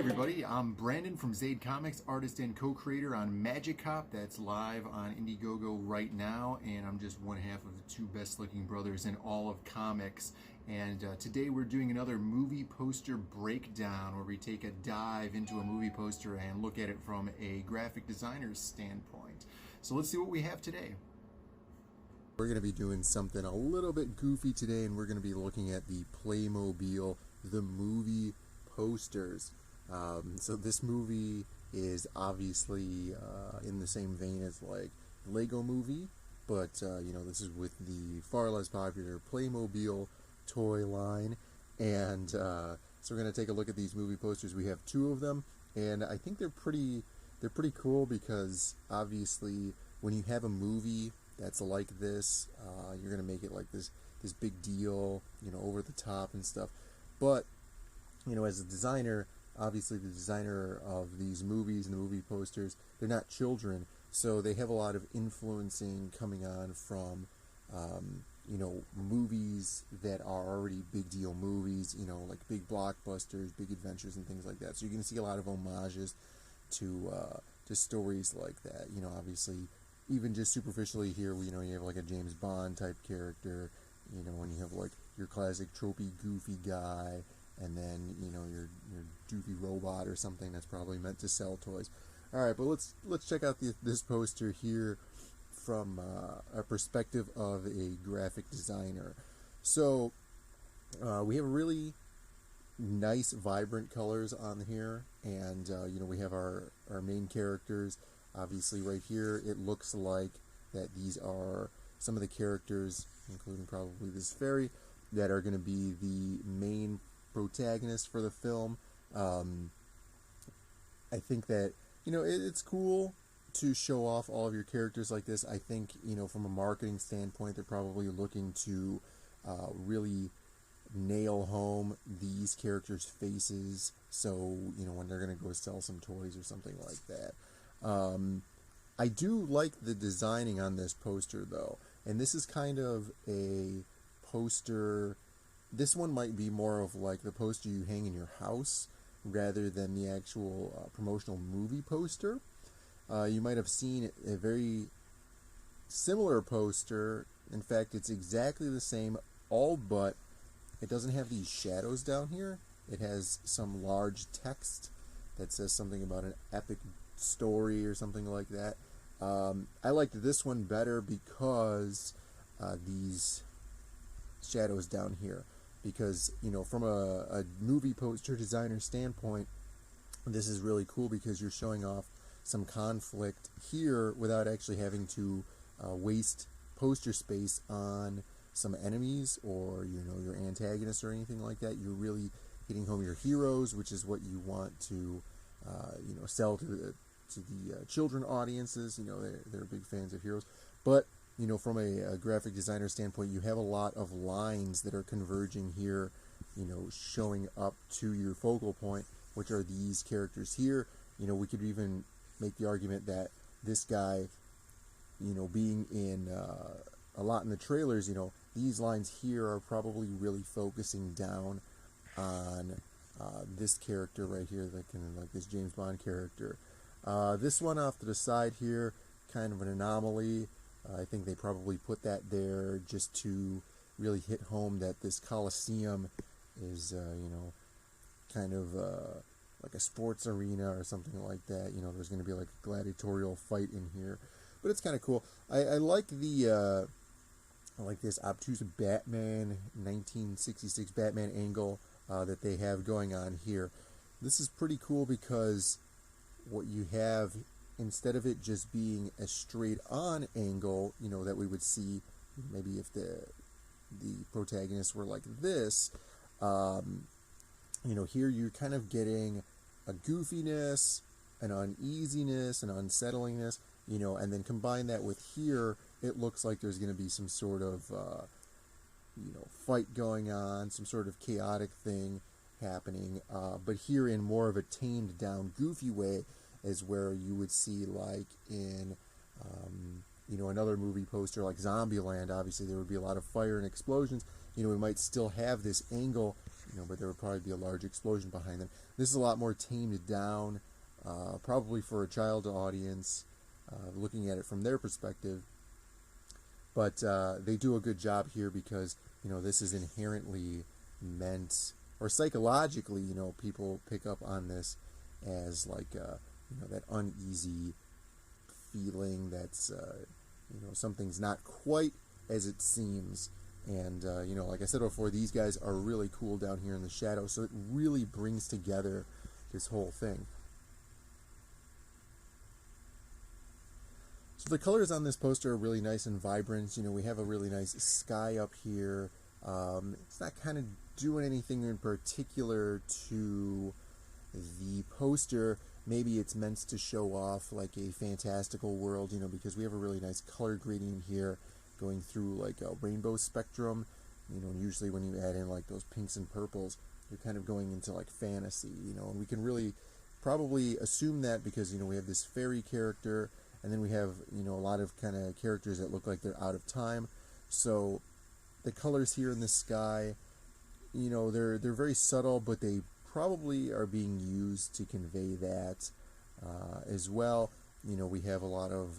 everybody, I'm Brandon from Zaid Comics, artist and co-creator on Magic Cop. That's live on Indiegogo right now, and I'm just one half of the two best looking brothers in all of comics. And today we're doing another movie poster breakdown where we take a dive into a movie poster and look at it from a graphic designer's standpoint. So let's see what we have today. We're going to be doing something a little bit goofy today, and we're going to be looking at the Playmobil, the movie posters. So this movie is obviously in the same vein as like Lego Movie, but this is with the far less popular Playmobil toy line, and so we're going to take a look at these movie posters. We have two of them, and I think they're pretty cool because obviously when you have a movie that's like this, you're going to make it like this big deal, over the top and stuff. But as a designer, obviously the designer of these movies and the movie posters, they're not children, so they have a lot of influencing coming on from movies that are already big deal movies, like big blockbusters, big adventures and things like that. So you're going to see a lot of homages to stories like that. Obviously, even just superficially here, you have like a James Bond type character, when you have like your classic tropey goofy guy, and then your doofy robot or something that's probably meant to sell toys. All right, but let's check out this poster here from a perspective of a graphic designer. So we have really nice, vibrant colors on here, and we have our main characters. Obviously, right here, it looks like that these are some of the characters, including probably this fairy, that are going to be the main protagonist for the film. I think that it's cool to show off all of your characters like this. I think from a marketing standpoint, they're probably looking to really nail home these characters' faces, so when they're going to go sell some toys or something like that. I do like the designing on this poster though, and this is kind of a poster. This one might be more of like the poster you hang in your house rather than the actual promotional movie poster. You might have seen a very similar poster. In fact, it's exactly the same, all but it doesn't have these shadows down here. It has some large text that says something about an epic story or something like that. I liked this one better because these shadows down here, because from a movie poster designer standpoint, this is really cool because you're showing off some conflict here without actually having to waste poster space on some enemies or your antagonists or anything like that. You're really hitting home your heroes, which is what you want to sell to the children audiences. They're big fans of heroes. But from a graphic designer standpoint, you have a lot of lines that are converging here, showing up to your focal point, which are these characters here. We could even make the argument that this guy, being in a lot in the trailers, these lines here are probably really focusing down on this character right here, like this James Bond character. This one off to the side here, kind of an anomaly. I think they probably put that there just to really hit home that this Coliseum is, kind of like a sports arena or something like that. There's going to be like a gladiatorial fight in here, but it's kind of cool. I like the I like this obtuse Batman 1966 Batman angle that they have going on here. This is pretty cool because what you have, instead of it just being a straight on angle, that we would see maybe if the protagonists were like this, here you're kind of getting a goofiness, an uneasiness, an unsettlingness, and then combine that with here, it looks like there's going to be some sort of fight going on, some sort of chaotic thing happening, but here in more of a tamed down goofy way is where you would see like in another movie poster like Zombieland. Obviously there would be a lot of fire and explosions. We might still have this angle but there would probably be a large explosion behind them. This is a lot more tamed down, probably for a child audience, looking at it from their perspective. But they do a good job here because, this is inherently meant, or psychologically, people pick up on this as like, that uneasy feeling that's, something's not quite as it seems. And, like I said before, these guys are really cool down here in the shadow, so it really brings together this whole thing. So the colors on this poster are really nice and vibrant. We have a really nice sky up here. It's not kind of doing anything in particular to the poster. Maybe it's meant to show off like a fantastical world, because we have a really nice color gradient here going through like a rainbow spectrum. And usually when you add in like those pinks and purples, you're kind of going into like fantasy, and we can really probably assume that because, we have this fairy character, and then we have, a lot of kind of characters that look like they're out of time. So the colors here in the sky, they're very subtle, but they probably are being used to convey that as well. We have a lot of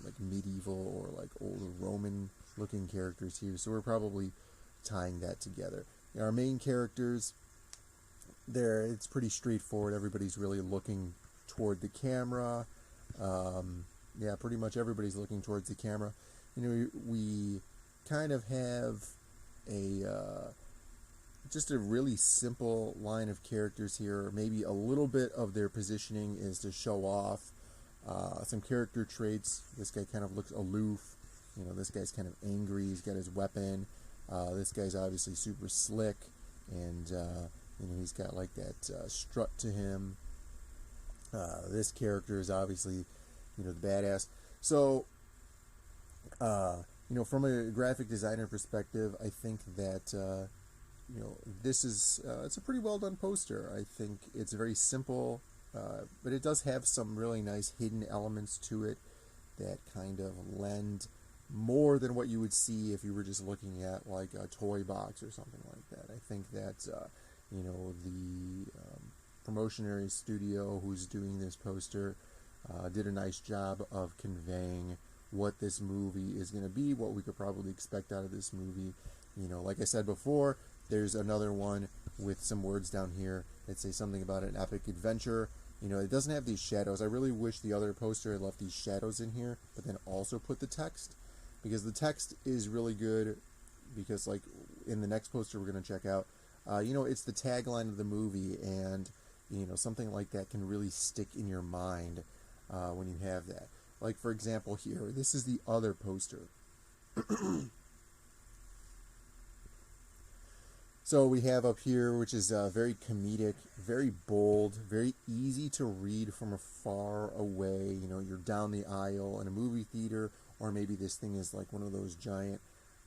like medieval or like old Roman looking characters here, so we're probably tying that together. Our main characters, it's pretty straightforward. Everybody's really looking toward the camera. Pretty much everybody's looking towards the camera. We kind of have just a really simple line of characters here. Maybe a little bit of their positioning is to show off some character traits. This guy kind of looks aloof. This guy's kind of angry. He's got his weapon. This guy's obviously super slick, and he's got like that strut to him. This character is obviously, the badass. So, from a graphic designer perspective, I think that this is it's a pretty well done poster. I think it's very simple, but it does have some really nice hidden elements to it that kind of lend more than what you would see if you were just looking at like a toy box or something like that. I think that the promotionary studio who's doing this poster did a nice job of conveying what this movie is going to be, what we could probably expect out of this movie. Like I said before, there's another one with some words down here that say something about an epic adventure. It doesn't have these shadows. I really wish the other poster had left these shadows in here, but then also put the text, because the text is really good, because like in the next poster we're going to check out, it's the tagline of the movie, and something like that can really stick in your mind when you have that. Like, for example, here, this is the other poster. So we have up here, which is very comedic, very bold, very easy to read from far away. You're down the aisle in a movie theater, or maybe this thing is like one of those giant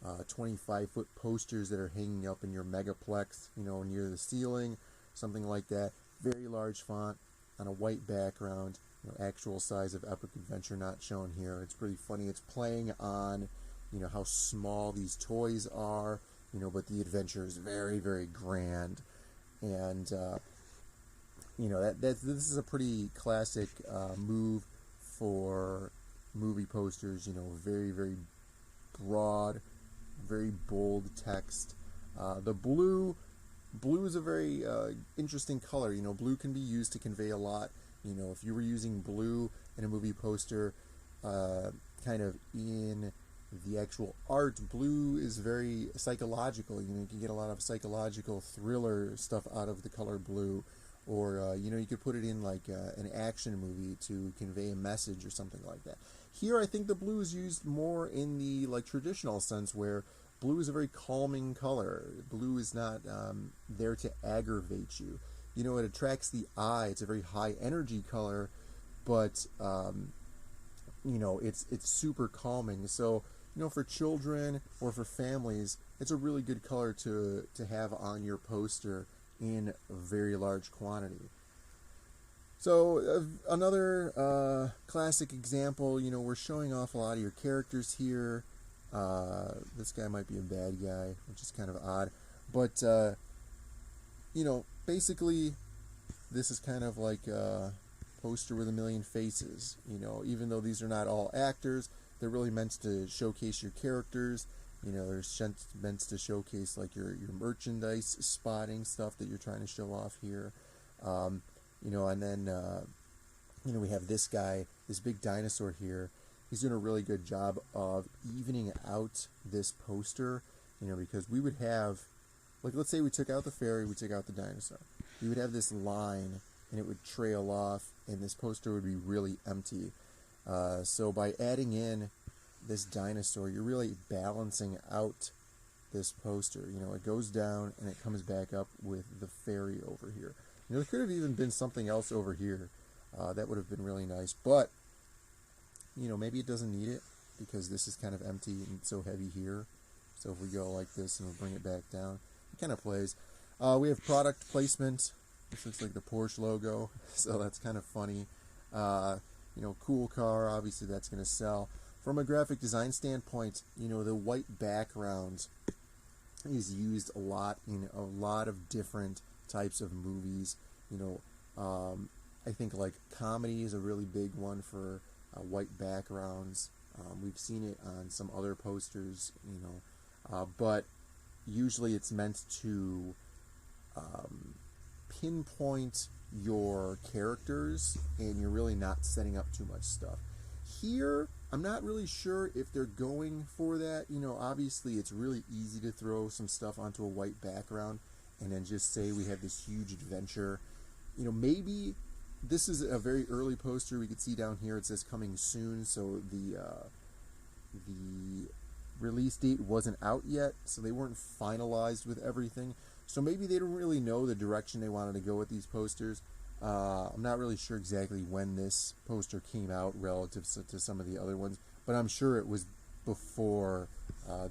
25-foot posters that are hanging up in your megaplex, near the ceiling, something like that. Very large font on a white background. Actual size of epic adventure not shown here. It's pretty funny. It's playing on, how small these toys are. But the adventure is very, very grand, and this is a pretty classic move for movie posters. Very, very broad, very bold text. The blue is a very interesting color. Blue can be used to convey a lot. If you were using blue in a movie poster, kind of in the actual art, blue is very psychological. You can get a lot of psychological thriller stuff out of the color blue, or you could put it in like an action movie to convey a message or something like that. Here, I think the blue is used more in the like traditional sense, where blue is a very calming color. Blue is not there to aggravate you. It attracts the eye. It's a very high energy color, but it's super calming. So for children or for families, it's a really good color to have on your poster in a very large quantity. So another classic example, we're showing off a lot of your characters here. This guy might be a bad guy, which is kind of odd, but basically, this is kind of like a poster with a million faces. Even though these are not all actors, they're really meant to showcase your characters. They're meant to showcase like your merchandise spotting stuff that you're trying to show off here. And then we have this guy, this big dinosaur here. He's doing a really good job of evening out this poster. Because we would have, like, let's say we took out the fairy, we took out the dinosaur. We would have this line, and it would trail off, and this poster would be really empty. So by adding in this dinosaur, you're really balancing out this poster. It goes down, and it comes back up with the fairy over here. There could have even been something else over here. That would have been really nice. But, maybe it doesn't need it, because this is kind of empty and so heavy here. So if we go like this and we'll bring it back down, it kind of plays. We have product placement. This looks like the Porsche logo, so that's kind of funny. Cool car, obviously that's going to sell. From a graphic design standpoint, the white background is used a lot in a lot of different types of movies. I think like comedy is a really big one for white backgrounds. We've seen it on some other posters, but usually it's meant to pinpoint your characters, and you're really not setting up too much stuff. Here, I'm not really sure if they're going for that. Obviously it's really easy to throw some stuff onto a white background and then just say we have this huge adventure. Maybe this is a very early poster. We could see down here it says coming soon, so the release date wasn't out yet, so they weren't finalized with everything. So maybe they don't really know the direction they wanted to go with these posters. I'm not really sure exactly when this poster came out relative to some of the other ones, but I'm sure it was before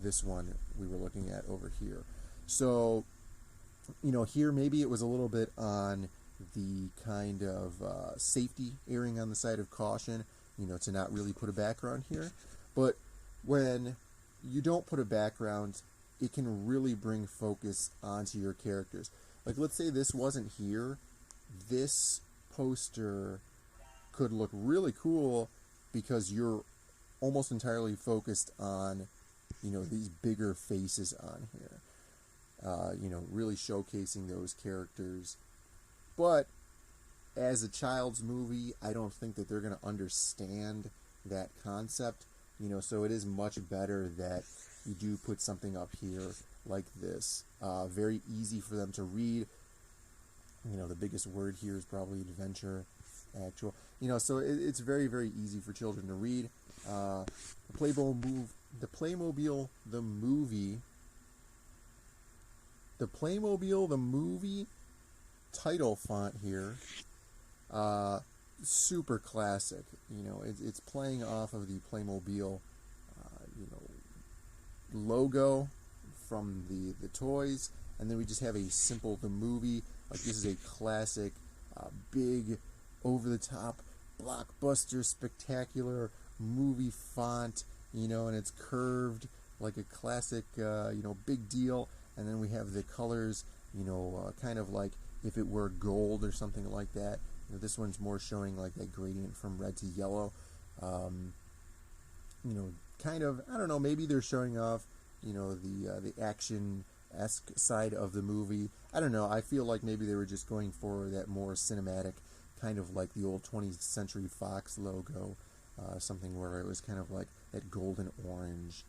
this one we were looking at over here. So, here maybe it was a little bit on the kind of safety, erring on the side of caution, to not really put a background here. But when you don't put a background, it can really bring focus onto your characters. Like, let's say this wasn't here. This poster could look really cool because you're almost entirely focused on, these bigger faces on here. Really showcasing those characters. But as a child's movie, I don't think that they're going to understand that concept. So it is much better that you do put something up here like this. Very easy for them to read. The biggest word here is probably adventure, actual. So it's very, very easy for children to read. The Playmobil, the movie title font here, super classic. It's playing off of the Playmobil, logo from the toys, and then we just have a simple the movie. Like, this is a classic, big, over-the-top, blockbuster, spectacular movie font, and it's curved like a classic, big deal. And then we have the colors, kind of like if it were gold or something like that. This one's more showing like that gradient from red to yellow. Kind of, I don't know, maybe they're showing off, the action-esque side of the movie. I don't know, I feel like maybe they were just going for that more cinematic, kind of like the old 20th Century Fox logo, something where it was kind of like that golden orange.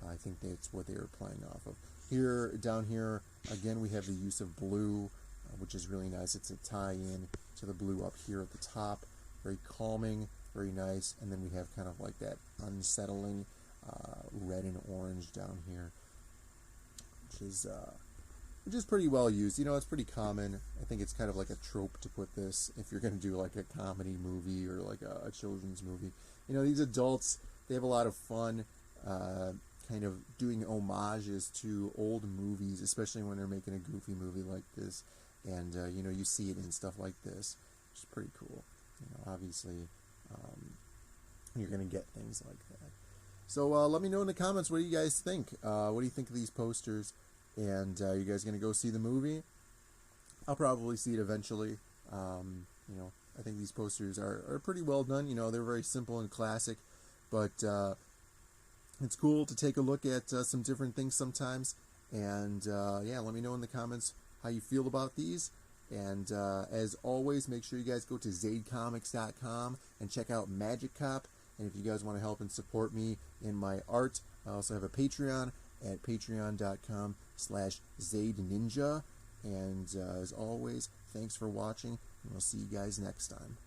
I think that's what they were playing off of. Here, down here, again, we have the use of blue, which is really nice. It's a tie-in to the blue up here at the top. Very calming, very nice. And then we have kind of like that unsettling red and orange down here, which is pretty well used. It's pretty common. I think it's kind of like a trope to put this if you're going to do like a comedy movie or like a children's movie. These adults, they have a lot of fun kind of doing homages to old movies, especially when they're making a goofy movie like this. And, you see it in stuff like this, which is pretty cool. Obviously, you're going to get things like that. So let me know in the comments, what do you guys think? What do you think of these posters? And you guys going to go see the movie? I'll probably see it eventually. You know, I think these posters are pretty well done. You know, they're very simple and classic, but it's cool to take a look at some different things sometimes. And yeah, let me know in the comments how you feel about these. And as always, make sure you guys go to zadecomics.com and check out Magic Cop. And if you guys want to help and support me in my art, I also have a Patreon at patreon.com/ZadeNinja. And as always, thanks for watching, and we'll see you guys next time.